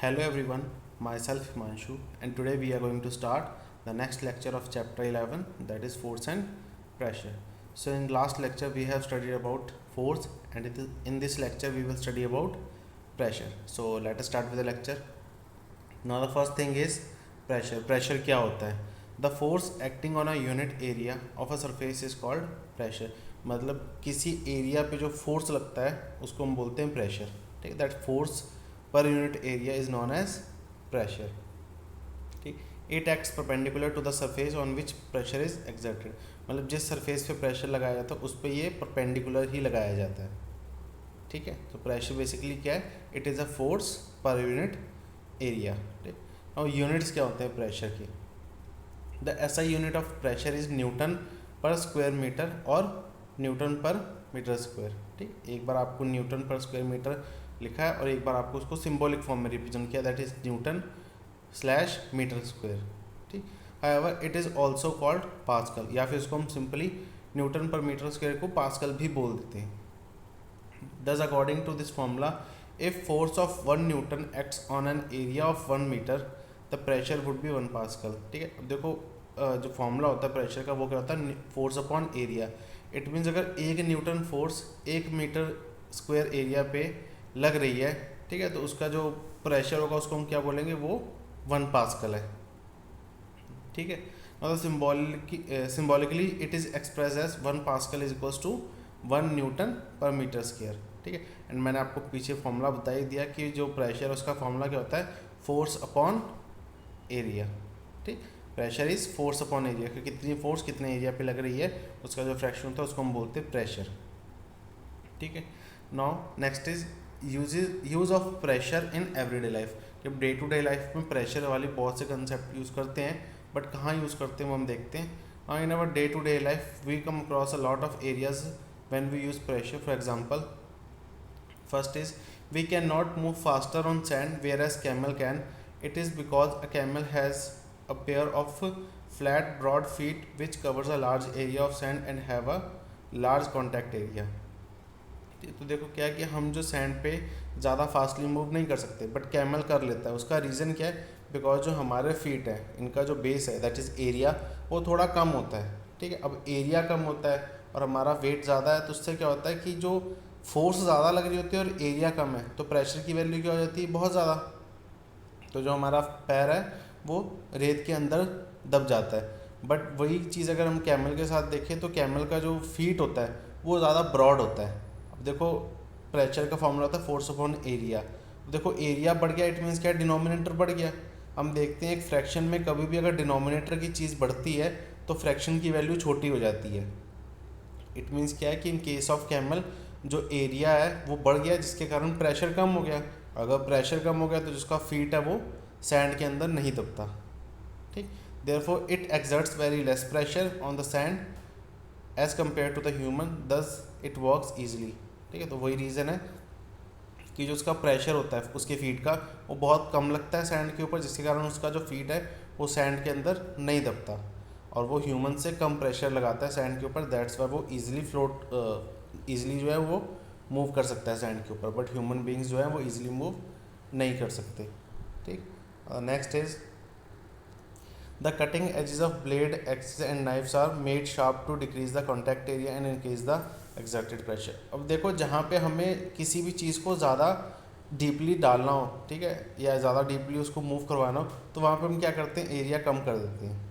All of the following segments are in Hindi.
Hello everyone, myself Himanshu, and today we are going to start the next lecture of chapter 11, that is force and pressure. So in last lecture we have studied about force, and in this lecture we will study about pressure. So let us start with the lecture. Now the first thing is pressure. Pressure क्या होता है? The force acting on a unit area of a surface is called pressure. मतलब किसी एरिया पे जो फोर्स लगता है उसको हम बोलते हैं प्रेशर. ठीक है, that force per unit area is known as pressure. ठीक, it acts perpendicular to the surface on which pressure is exerted. मतलब जिस सरफेस पे प्रेशर लगाया जाता है उस पर ये परपेंडिकुलर ही लगाया जाता है. ठीक है, तो प्रेशर बेसिकली क्या है? It is a force per unit area. ठीक, और यूनिट्स क्या होते हैं प्रेशर की? The SI unit of pressure is Newton पर स्क्वायर मीटर और न्यूटन पर मीटर स्क्वायर. ठीक, एक बार आपको न्यूटन पर स्क्वायर मीटर लिखा है और एक बार आपको उसको सिंबॉलिक फॉर्म में रिप्रेजेंट किया, that is newton slash metre square. ठीक, however it is also called pascal, या फिर इसको हम simply newton per metre square को पास्कल भी बोल देते हैं. Thus, according to this formula, if force of 1 Newton acts on an area of 1 meter, the pressure would be 1 Pascal. ठीक है, अब देखो जो फॉर्मूला होता है प्रेशर का वो क्या होता है? Force upon area. It means अगर 1 newton force 1 metre square area पे लग रही है, ठीक है, तो उसका जो प्रेशर होगा उसको हम क्या बोलेंगे? वो 1 पास्कल है. ठीक है, मतलब symbolically it is express as 1 pascal is equals to 1 newton per metre square. ठीक है, एंड मैंने आपको पीछे फॉर्मूला बता ही दिया कि जो प्रेशर है उसका फॉर्मूला क्या होता है? Force upon area. ठीक, pressure is force upon area, कि कितनी फोर्स कितने एरिया पे लग रही है उसका जो फ्रैक्शन होता है उसको हम बोलते हैं प्रेशर. ठीक है, now next is use of pressure in everyday life. जब डे टू डे लाइफ में प्रेशर वाली बहुत से कंसेप्ट यूज़ करते हैं, बट कहाँ यूज़ करते हैं वो हम देखते हैं. Now in our day to day life we come across a lot of areas when we use pressure. For example, first is we cannot move faster on sand whereas camel can. It is because a camel has a pair of flat broad feet which covers a large area of sand and have a large contact area. तो देखो क्या है कि हम जो सैंड पे ज़्यादा फास्टली मूव नहीं कर सकते बट कैमल कर लेता है. उसका रीज़न क्या है? बिकॉज जो हमारे फीट है इनका जो बेस है दैट इज़ एरिया वो थोड़ा कम होता है. ठीक है, अब एरिया कम होता है और हमारा वेट ज़्यादा है तो उससे क्या होता है कि जो फोर्स ज़्यादा लग रही होती है और एरिया कम है तो प्रेशर की वैल्यू क्या हो जाती है? बहुत ज़्यादा. तो जो हमारा पैर है वो रेत के अंदर दब जाता है. बट वही चीज़ अगर हम कैमल के साथ देखें तो कैमल का जो फीट होता है वो ज़्यादा ब्रॉड होता है. अब देखो प्रेशर का फॉर्मूला होता है फोर्स अपॉन एरिया. देखो एरिया बढ़ गया, इट मीन्स क्या? डिनोमिनेटर बढ़ गया. हम देखते हैं एक फ्रैक्शन में कभी भी अगर डिनोमिनेटर की चीज़ बढ़ती है तो फ्रैक्शन की वैल्यू छोटी हो जाती है. इट मीन्स क्या है कि इन केस ऑफ कैमल जो एरिया है वो बढ़ गया जिसके कारण प्रेशर कम हो गया. अगर प्रेशर कम हो गया तो जिसका फीट है वो सैंड के अंदर नहीं दबता. ठीक, therefore it exerts very less pressure on the sand as compare to the human, thus it works easily. ठीक है, तो वही रीज़न है कि जो उसका प्रेशर होता है उसके फीट का वो बहुत कम लगता है सैंड के ऊपर, जिसके कारण उसका जो फीट है वो सैंड के अंदर नहीं दबता और वो ह्यूमन से कम प्रेशर लगाता है सैंड के ऊपर. दैट्स वाई वो ईजिली जो है वो मूव कर सकता है सैंड के ऊपर, बट ह्यूमन बींग्स जो है वो ईजिली मूव नहीं कर सकते. ठीक, next is the cutting edges of blade axes and knives are made sharp to decrease the contact area and increase the exerted pressure. अब देखो जहाँ पे हमें किसी भी चीज़ को ज़्यादा डीपली डालना हो, ठीक है, या ज़्यादा डीपली उसको मूव करवाना हो तो वहाँ पे हम क्या करते हैं? एरिया कम कर देते हैं.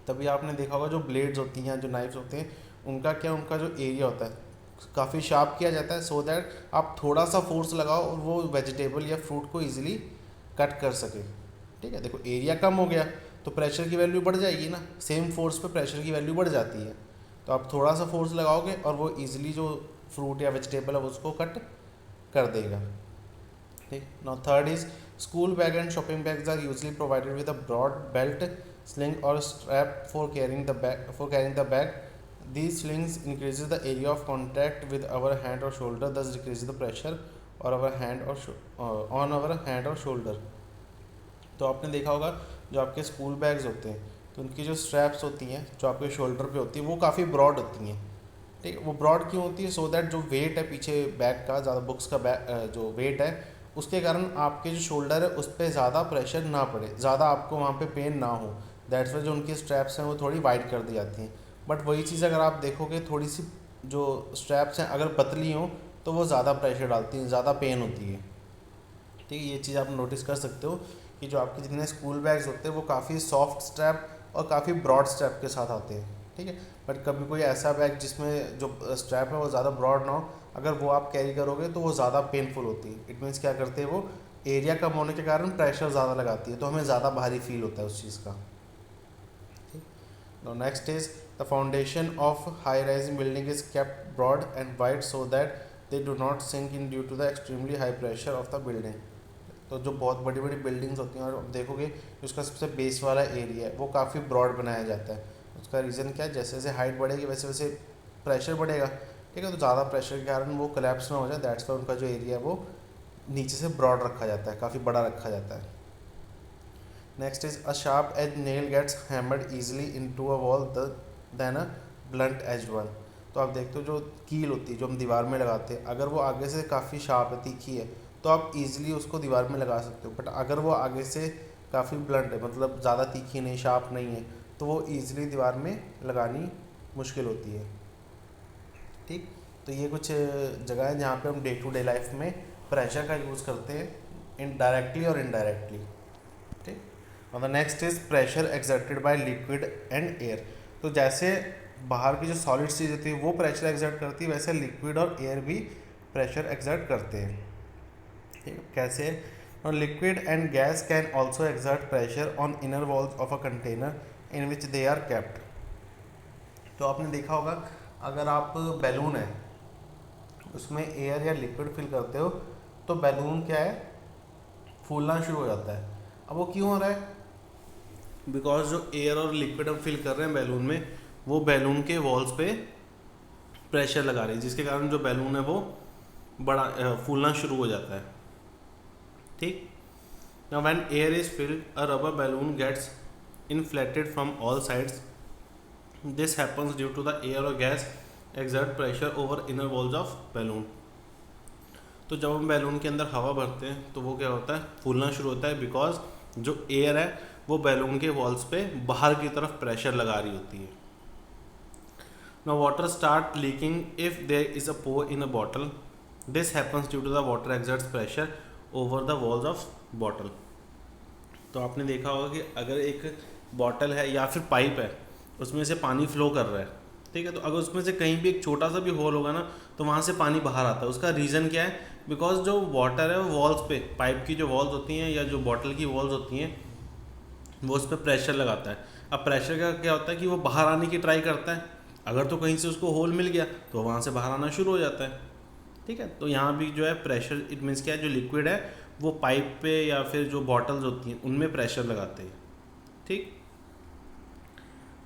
तभी आपने देखा होगा जो ब्लेड्स होती हैं, जो नाइफ्स होते हैं, उनका क्या, उनका जो एरिया होता है काफ़ी शार्प किया जाता है सो दैट आप थोड़ा सा फोर्स लगाओ और वो वेजिटेबल या फ्रूट को ईजिली कट कर सके. ठीक है, देखो एरिया कम हो गया तो प्रेशर की वैल्यू बढ़ जाएगी ना. सेम फोर्स पे प्रेशर की वैल्यू बढ़ जाती है, तो आप थोड़ा सा फोर्स लगाओगे और वो ईजिली जो फ्रूट या वेजिटेबल है उसको कट कर देगा. ठीक, now third is school bag and shopping bags are usually provided with a broad belt sling or strap for carrying the bag. These slings increases the area of contact with our hand or shoulder, thus decreases the pressure or our hand or on our hand or shoulder. तो आपने देखा होगा जो आपके स्कूल बैग्स होते हैं तो उनकी जो स्ट्रैप्स होती हैं जो आपके शोल्डर पे होती हैं वो काफ़ी ब्रॉड होती हैं. ठीक है, वो ब्रॉड क्यों होती है? सो दैट जो वेट है पीछे बैग का, ज़्यादा बुक्स का जो वेट है उसके कारण आपके जो शोल्डर है उस पर ज़्यादा प्रेशर ना पड़े, ज़्यादा आपको वहाँ पे पेन ना हो। दैट्स वाई जो उनकी स्ट्रैप्स हैं वो थोड़ी वाइड कर दी जाती हैं। बट वही चीज़ अगर आप देखोगे, थोड़ी सी जो स्ट्रैप्स हैं अगर पतली हों तो वो ज़्यादा प्रेशर डालती हैं, ज़्यादा पेन होती है। ठीक है, ये चीज़ आप नोटिस कर सकते हो कि जो आपके जितने स्कूल बैग्स होते हैं वो काफ़ी सॉफ्ट स्ट्रैप और काफ़ी ब्रॉड स्ट्रैप के साथ आते हैं। ठीक है, बट कभी कोई ऐसा बैग जिसमें जो स्ट्रैप है वो ज़्यादा ब्रॉड ना हो, अगर वो आप कैरी करोगे तो वो ज़्यादा पेनफुल होती है। इट मीन्स क्या करते हैं, वो एरिया कम होने के कारण प्रेशर ज़्यादा लगाती है, तो हमें ज़्यादा भारी फील होता है उस चीज़ का। ठीक, now next is the foundation of high rising building is kept broad and wide so that they do not sink in due to the extremely high pressure of the building. तो जो बहुत बड़ी बड़ी बिल्डिंग्स होती हैं और आप देखोगे उसका सबसे बेस वाला एरिया है वो काफ़ी ब्रॉड बनाया जाता है। उसका रीज़न क्या है, जैसे जैसे हाइट बढ़ेगी वैसे वैसे प्रेशर बढ़ेगा। ठीक है, तो ज़्यादा प्रेशर के कारण वो कोलैप्स ना हो जाए, दैट्स वाई उनका जो एरिया है वो नीचे से ब्रॉड रखा जाता है, काफ़ी बड़ा रखा जाता है। Next is a sharp edge nail gets hammered easily into a wall than a blunt edge one. तो आप देखते हो जो कील होती है जो हम दीवार में लगाते हैं, अगर वो आगे से काफ़ी शार्प है, तीखी है, तो आप इजीली उसको दीवार में लगा सकते हो। बट अगर वो आगे से काफ़ी ब्लंट है, मतलब ज़्यादा तीखी नहीं, शार्प नहीं है, तो वो इजीली दीवार में लगानी मुश्किल होती है। ठीक, तो ये कुछ जगह है जहाँ पे हम डे टू डे लाइफ में प्रेशर का यूज़ करते हैं, इनडायरेक्टली और इनडायरेक्टली। ठीक, और the next is pressure exerted by liquid and air. तो जैसे बाहर की जो सॉलिड चीज़ होती है वो प्रेशर एक्सर्ट करती है, वैसे लिक्विड और एयर भी प्रेशर एक्सर्ट करते हैं। ठीक है, कैसे? और liquid and gas can also exert pressure on inner walls of a container in which they are kept. तो आपने देखा होगा, अगर आप बैलून है उसमें एयर या लिक्विड फिल करते हो तो बैलून क्या है, फूलना शुरू हो जाता है। अब वो क्यों हो रहा है? बिकॉज जो एयर और लिक्विड हम फिल कर रहे हैं बैलून में, वो बैलून के वॉल्स पे प्रेशर लगा रही है, जिसके कारण जो बैलून है वो बड़ा फूलना शुरू हो जाता है। ठीक, now when air is filled a rubber balloon gets inflated from all sides. This happens due to the air or gas exert pressure over inner walls of balloon. तो जब हम बैलून के अंदर हवा भरते हैं तो वो क्या होता है, फूलना शुरू होता है, बिकॉज जो एयर है वो बैलून के वॉल्स पे बाहर की तरफ प्रेशर लगा रही होती है। Now water start leaking if there is a pore in a bottle. This happens due to the water exerts pressure over the walls of bottle. तो आपने देखा होगा कि अगर एक बॉटल है या फिर पाइप है, उसमें से पानी फ्लो कर रहा है, ठीक है, तो अगर उसमें से कहीं भी एक छोटा सा भी होल होगा ना तो वहाँ से पानी बाहर आता है। उसका रीज़न क्या है? बिकॉज जो वाटर है वो वॉल्स पे, पाइप की जो वॉल्स होती हैं या जो बॉटल की वॉल्स होती हैं, वो उस पर प्रेशर लगाता है। अब प्रेशर का क्या होता है कि वो बाहर आने की ट्राई करता है, अगर तो कहीं से उसको होल मिल गया तो वहाँ से बाहर आना शुरू हो जाता है। ठीक है, तो यहाँ भी जो है प्रेशर, इट मीन्स क्या है, जो लिक्विड है वो पाइप पे या फिर जो बॉटल्स होती हैं उनमें प्रेशर लगाते हैं। ठीक,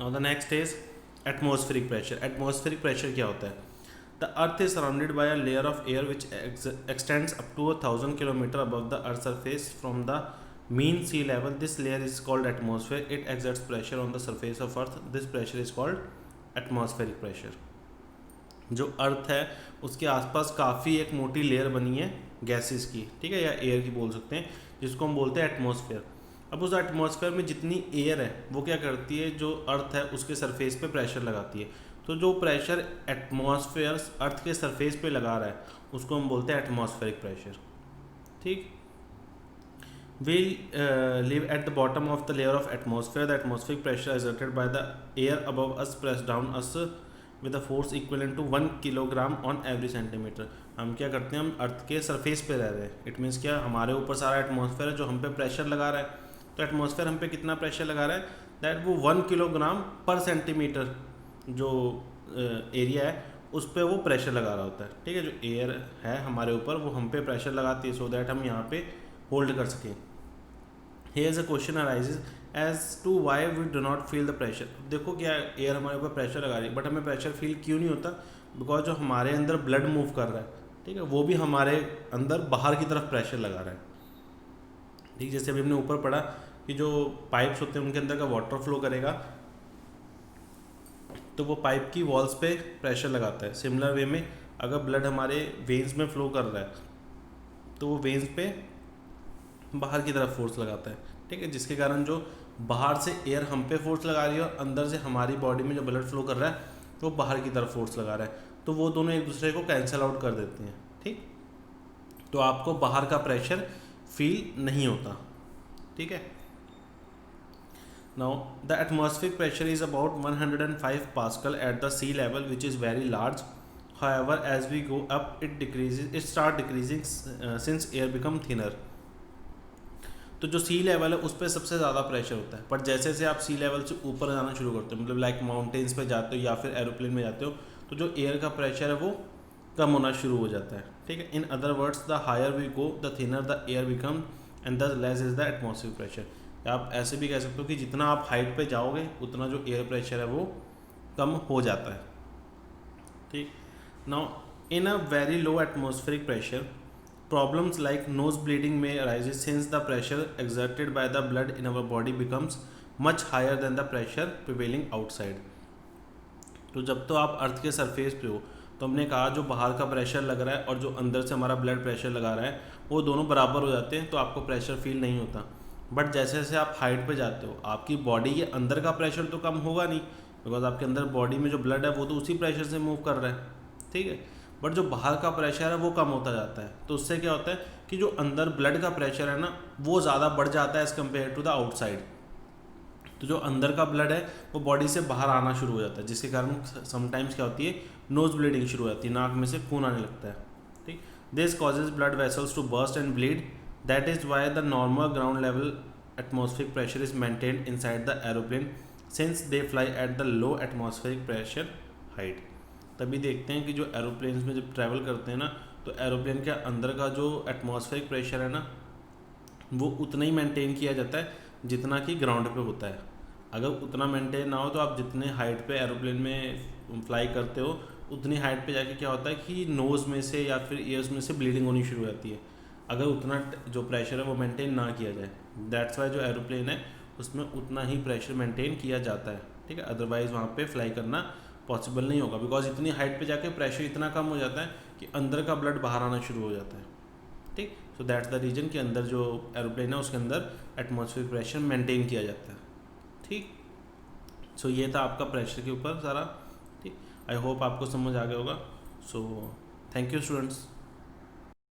now the next is atmospheric pressure. Atmospheric pressure क्या होता है? The earth is surrounded by a layer of air which extends up to 1000 kilometre above the earth surface from the mean sea level. This layer is called atmosphere. It exerts pressure on the surface of earth. This pressure is called atmospheric pressure. जो अर्थ है उसके आसपास काफ़ी एक मोटी लेयर बनी है गैसेस की, ठीक है, या एयर की बोल सकते हैं, जिसको हम बोलते हैं एटमॉस्फेयर. अब उस एटमॉस्फेयर में जितनी एयर है वो क्या करती है, जो अर्थ है उसके सरफेस पे प्रेशर लगाती है. तो जो प्रेशर एटमॉस्फेयर अर्थ के सरफेस पे लगा रहा है उसको हम बोलते हैं एटमॉस्फेरिक प्रेशर. ठीक, we live at the bottom of the layer of atmosphere. The atmospheric pressure exerted by the air above us press down us with a force equivalent to 1 kilogram on every centimeter. हम क्या करते हैं, हम अर्थ के सरफेस पे रह रहे हैं. इट मीन्स क्या, हमारे ऊपर सारा एटमॉस्फेयर है जो हम पे प्रेशर लगा रहा है. तो एटमॉस्फेयर हम पे कितना प्रेशर लगा रहा है, दैट वो 1 किलोग्राम पर सेंटीमीटर जो एरिया है उस पर वो प्रेशर लगा रहा होता है. ठीक है, जो एयर है हमारे ऊपर वो हम पे प्रेशर लगाती है, सो दैट हम यहाँ पे होल्ड कर सकें. Here's a question arises as to why we do not feel the pressure. देखो क्या, एयर हमारे ऊपर प्रेशर लगा रही है बट हमें प्रेशर फील क्यों नहीं होता? बिकॉज जो हमारे अंदर ब्लड मूव कर रहा है, ठीक है, वो भी हमारे अंदर बाहर की तरफ प्रेशर लगा रहा है. ठीक, जैसे अभी हमने ऊपर पढ़ा कि जो पाइप्स होते हैं उनके अंदर का वाटर फ्लो करेगा तो वो पाइप की वॉल्स पे प्रेशर लगाता है. सिमिलर वे में अगर ब्लड हमारे वेन्स में फ्लो कर रहा है तो वो वेन्स पे बाहर की तरफ फोर्स लगाता है, ठीक है, जिसके कारण जो बाहर से एयर हम पे फोर्स लगा रही है और अंदर से हमारी बॉडी में जो ब्लड फ्लो कर रहा है वो बाहर की तरफ फोर्स लगा रहा है, तो वो दोनों एक दूसरे को कैंसिल आउट कर देते हैं, ठीक। तो आपको बाहर का प्रेशर फील नहीं होता, ठीक है। Now, the atmospheric pressure is about 105 pascal at the sea level, which is very large. However, as we go up, it decreases. It start decreasing since air become thinner. तो जो सी लेवल है उस पर सबसे ज़्यादा प्रेशर होता है, पर जैसे जैसे आप सी लेवल से ऊपर जाना शुरू करते हो, मतलब लाइक माउंटेन्स पे जाते हो या फिर एरोप्लेन में जाते हो, तो जो एयर का प्रेशर है वो कम होना शुरू हो जाता है, ठीक है। In other words, the higher we go the thinner the air become and the less is the atmospheric pressure. आप ऐसे भी कह सकते हो कि जितना आप हाइट पे जाओगे उतना जो एयर प्रेशर है वो कम हो जाता है, ठीक। Now in a very low atmospheric pressure, problems like nose bleeding में arises since the pressure exerted by the blood in our body becomes much higher than the pressure prevailing outside. तो जब तो आप अर्थ के सरफेस पे हो, तो हमने कहा जो बाहर का प्रेशर लग रहा है और जो अंदर से हमारा ब्लड प्रेशर लगा रहा है वो दोनों बराबर हो जाते हैं, तो आपको प्रेशर फील नहीं होता। बट जैसे जैसे आप हाइट पे जाते हो, आपकी बॉडी के अंदर का प्रेशर तो कम होगा नहीं, बिकॉज आपके अंदर बॉडी में जो ब्लड है वो तो उसी प्रेशर से मूव कर रहा है, ठीक है। बट जो बाहर का प्रेशर है वो कम होता जाता है, तो उससे क्या होता है कि जो अंदर ब्लड का प्रेशर है ना वो ज़्यादा बढ़ जाता है as compare to the outside. तो जो अंदर का ब्लड है वो बॉडी से बाहर आना शुरू हो जाता है, जिसके कारण समटाइम्स क्या होती है, नोज ब्लीडिंग शुरू हो जाती है, नाक में से खून आने लगता है, ठीक। This causes blood vessels to burst and bleed. That is why the normal ground level atmospheric pressure is maintained inside the aeroplane since they fly at the low atmospheric pressure height। तभी देखते हैं कि जो एरोप्लेन्स में जब ट्रैवल करते हैं ना, तो एरोप्लेन के अंदर का जो एटमॉस्फेरिक प्रेशर है ना वो उतना ही मेंटेन किया जाता है जितना कि ग्राउंड पे होता है। अगर उतना मेंटेन ना हो तो आप जितने हाइट पे एरोप्लेन में फ्लाई करते हो उतनी हाइट पे जाके क्या होता है कि नोज़ में से या फिर ईयर्स में से ब्लीडिंग होनी शुरू हो जाती है, अगर उतना जो प्रेशर है वो मेंटेन ना किया जाए। दैट्स वाई जो एरोप्लेन है उसमें उतना ही प्रेशर मेंटेन किया जाता है, ठीक है। अदरवाइज़ वहाँ पे फ्लाई करना पॉसिबल नहीं होगा, बिकॉज इतनी हाइट पे जाके प्रेशर इतना कम हो जाता है कि अंदर का ब्लड बाहर आना शुरू हो जाता है, ठीक। सो दैट्स द रीज़न कि अंदर जो एरोप्लेन है उसके अंदर एटमॉस्फेरिक प्रेशर मेंटेन किया जाता है, ठीक। सो ये था आपका प्रेशर के ऊपर सारा, ठीक। आई होप आपको समझ आ गया होगा। So thank you students.